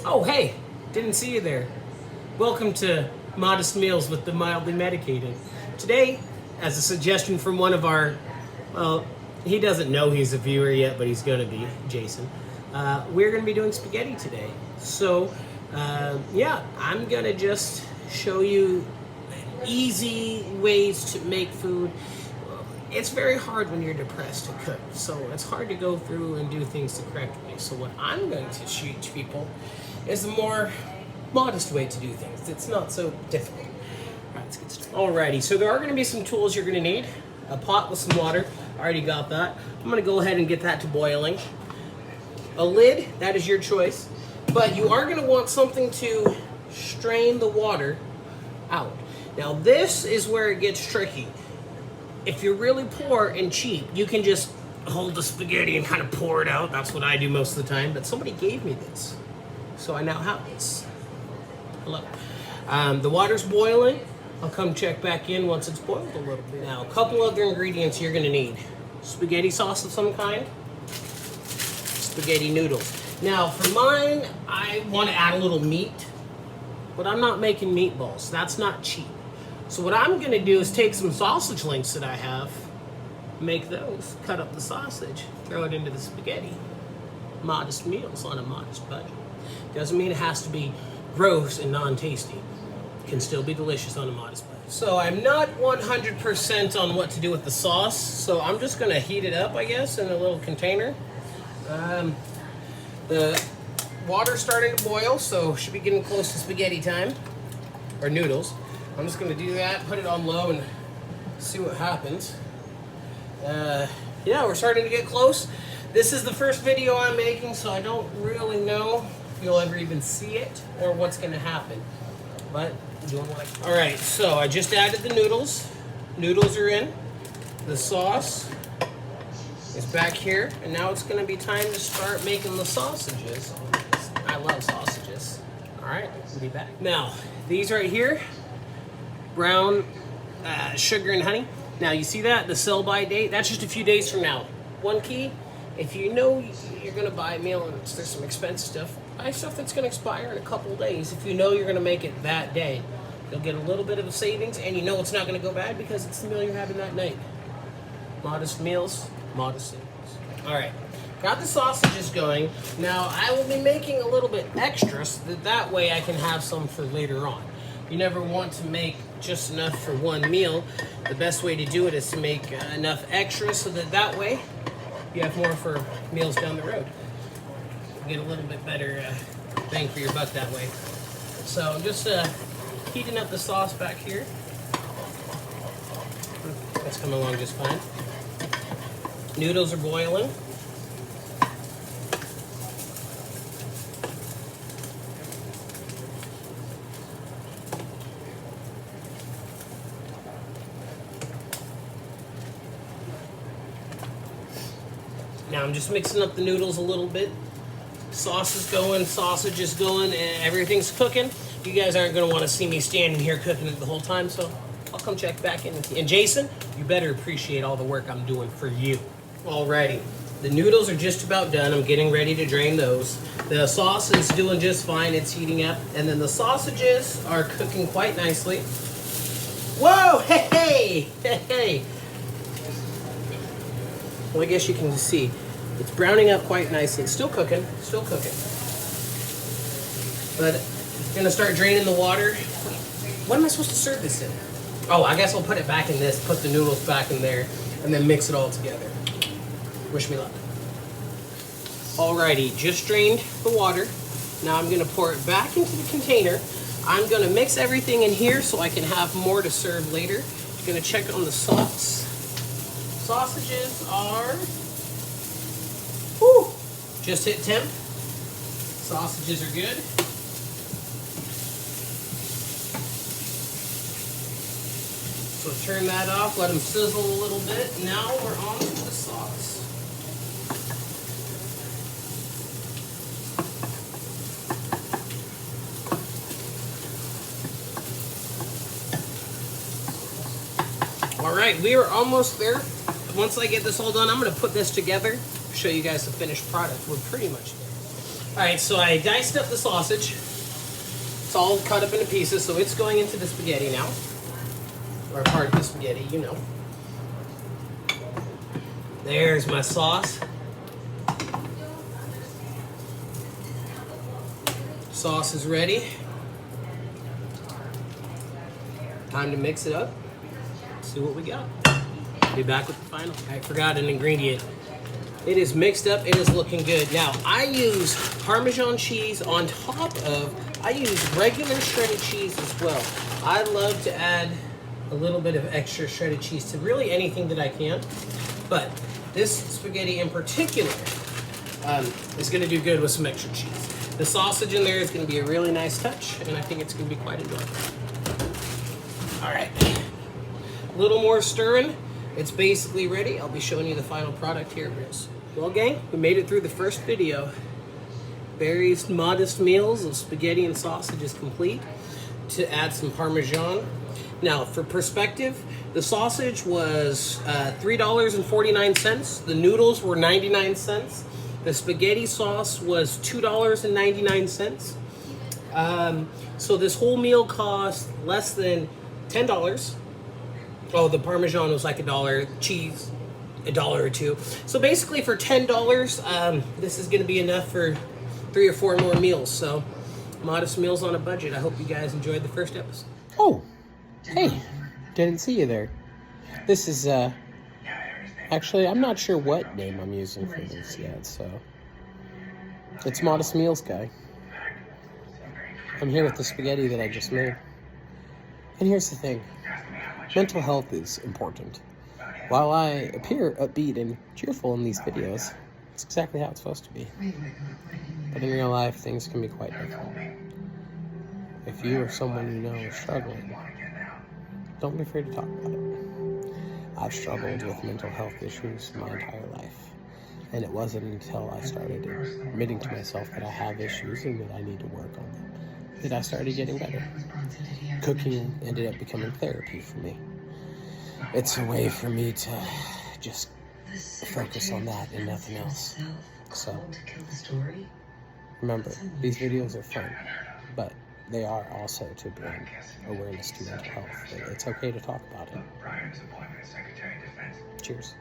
Oh, hey, didn't see you there. Welcome to Modest Meals with the Mildly Medicated. Today, as a suggestion from one of our, well, he doesn't know he's a viewer yet, but he's going to be, Jason. We're going to be doing spaghetti today. So, yeah, I'm going to just show you easy ways to make food. It's very hard when you're depressed to cook, so it's hard to go through and do things the correct way. So what I'm going to teach people is a more modest way to do things. It's not so difficult. All right, let's get started. Alrighty, so there are going to be some tools you're going to need. A pot with some water. I already got that. I'm going to go ahead and get that to boiling. A lid, that is your choice. But you are going to want something to strain the water out. Now this is where it gets tricky. If you're really poor and cheap, you can just hold the spaghetti and kind of pour it out. That's what I do most of the time. But somebody gave me this, so I now have this. Hello. The water's boiling. I'll come check back in once it's boiled a little bit. Now, a couple other ingredients you're gonna need. Spaghetti sauce of some kind. Spaghetti noodles. Now, for mine, I want to add a little meat, but I'm not making meatballs. That's not cheap. So what I'm gonna do is take some sausage links that I have, make those, cut up the sausage, throw it into the spaghetti. Modest meals on a modest budget. Doesn't mean it has to be gross and non-tasty. It can still be delicious on a modest budget. So I'm not 100% on what to do with the sauce, so I'm just gonna heat it up, I guess, in a little container. The water's starting to boil, so should be getting close to spaghetti time, or noodles. I'm just gonna do that, put it on low and see what happens. Yeah, we're starting to get close. This is the first video I'm making, so I don't really know if you'll ever even see it or what's gonna happen. But doing what I can. All right, so I just added the noodles. Noodles are in. The sauce is back here, and now it's gonna be time to start making the sausages. I love sausages. All right, we'll be back. Now, these right here, brown sugar and honey. Now you see that, the sell-by date, that's just a few days from now. One key, if you know you're gonna buy a meal and there's some expensive stuff, buy stuff that's gonna expire in a couple of days. If you know you're gonna make it that day, you'll get a little bit of a savings, and you know it's not gonna go bad because it's the meal you're having that night. Modest meals, modest savings. All right, got the sausages going. Now I will be making a little bit extra so that way I can have some for later on. You never want to make just enough for one meal. The best way to do it is to make enough extra so that way you have more for meals down the road. You get a little bit better bang for your buck that way. So I'm just heating up the sauce back here. That's coming along just fine. Noodles are boiling. Now I'm just mixing up the noodles a little bit. Sauce is going, sausage is going, and everything's cooking. You guys aren't gonna wanna see me standing here cooking it the whole time, so I'll come check back in with you. And Jason, you better appreciate all the work I'm doing for you. Alrighty, the noodles are just about done. I'm getting ready to drain those. The sauce is doing just fine, it's heating up. And then the sausages are cooking quite nicely. Whoa, hey, hey, hey. Well, I guess you can see it's browning up quite nicely. It's still cooking, still cooking. But I'm gonna start draining the water. What am I supposed to serve this in? Oh, I guess I'll put it back in this, put the noodles back in there, and then mix it all together. Wish me luck. Alrighty, just drained the water. Now I'm gonna pour it back into the container. I'm gonna mix everything in here so I can have more to serve later. I'm gonna check on the sauce. Sausages are, whew, just hit temp. Sausages are good. So turn that off, let them sizzle a little bit. Now we're on to the sauce. All right, we are almost there. Once I get this all done, I'm gonna put this together, show you guys the finished product. We're pretty much there. All right, so I diced up the sausage. It's all cut up into pieces, so it's going into the spaghetti now. Or part of the spaghetti, you know. There's my sauce. Sauce is ready. Time to mix it up. See what we got. Be back with the final. I forgot an ingredient. It is mixed up. It is looking good. Now, I use Parmesan cheese on top of, I use regular shredded cheese as well. I love to add a little bit of extra shredded cheese to really anything that I can. But this spaghetti in particular is going to do good with some extra cheese. The sausage in there is going to be a really nice touch, and I think it's going to be quite enjoyable. All right, a little more stirring. It's basically ready. I'll be showing you the final product here real soon. Well, gang, we made it through the first video. Barry's modest meals of spaghetti and sausage is complete. To add some Parmesan. Now, for perspective, the sausage was $3.49. The noodles were 99 cents. The spaghetti sauce was $2.99. So this whole meal cost less than $10. Oh, the Parmesan was like $1, cheese $1 or $2. So basically for $10, this is gonna be enough for 3 or 4 more meals. So modest meals on a budget. I hope you guys enjoyed the first episode. Oh, hey, didn't see you there. This is, actually, I'm not sure what name I'm using for this yet, so. It's Modest Meals Guy. I'm here with the spaghetti that I just made. And here's the thing. Mental health is important. While I appear upbeat and cheerful in these videos, it's exactly how it's supposed to be. But in real life, things can be quite different. If you or someone you know is struggling, don't be afraid to talk about it. I've struggled with mental health issues my entire life. And it wasn't until I started admitting to myself that I have issues and that I need to work on them that I started getting better. Cooking ended up becoming therapy for me. It's a way for me to just focus on that and nothing else. So, remember, these videos are fun, but they are also to bring awareness to mental health. It's okay to talk about it. Cheers.